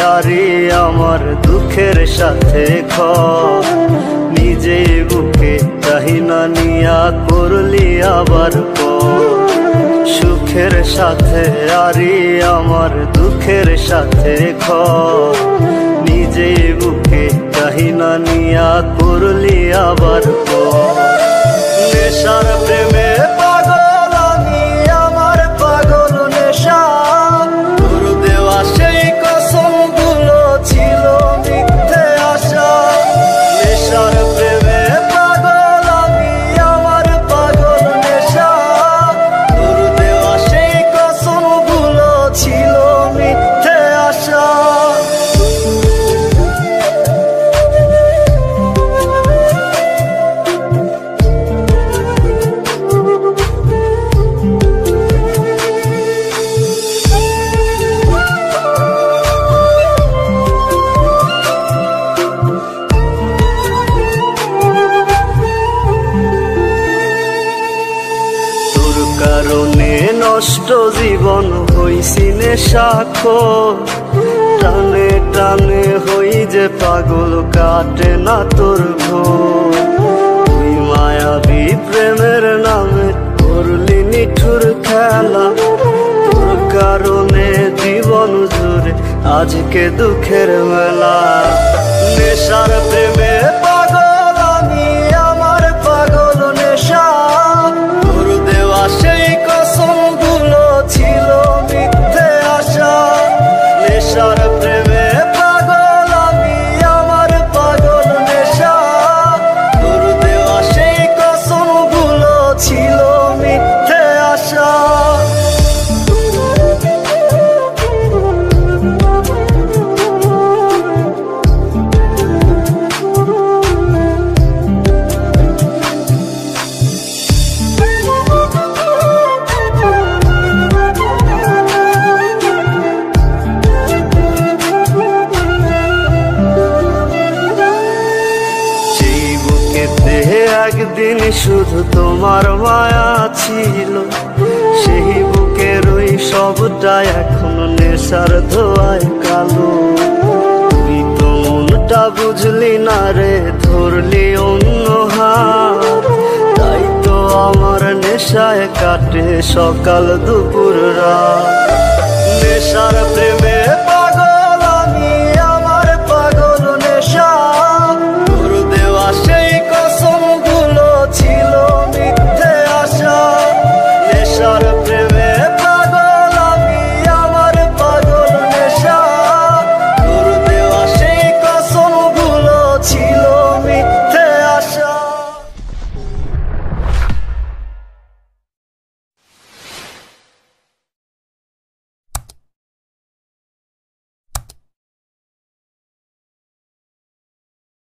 আরি আমার দুঃখের সাথে নিজে বুকে কাহিনা নিয়া করলি আবার সুখের সাথে আরি আমার দুঃখের সাথে নিজে বুকে কাহিনা নিয়া করলি আবার নেশার প্রেমে পাগল আমি আমার পাগল নেশা তোর দেওয়া সেই কসম গুলো ছিল মিথ্যে আশা নেশার প্রেমে পাগল আমি আমার পাগল নেশা তোর দেওয়া সেই কসম গুলো ছিল মিথ্যে আশা কারণে নষ্ট জীবন হইছি নেশাখোর টানে টানে হই যে পাগল কাটে না তোর ঘোর তুই মায়াবী প্রেমের নামে করলি নিঠুর খেলা তোর কারণে জীবন জুড়ে আজকে দুঃখের মেলা নেশার প্রেমে পাগল আমি আমার পাগল নেশা তোর দেওয়া সেই কসম গুলো ছিল মিথ্যে আশা নেশার প্রেমে পাগল আমি আমার পাগল নেশা তোর দেওয়া সেই কসম গুলো ছিল মিথ্যে আশা একদিন শুধু তোমার মায়া ছিল সেই বুকের ওই সবটা এখন নেশার ধোয়ায় কালো তুই তো মনটা বুঝলি না রে ধরলি অন্য হাত তাই তো আমার নেশায় কাটে সকাল দুপুর রাত নেশার প্রেমে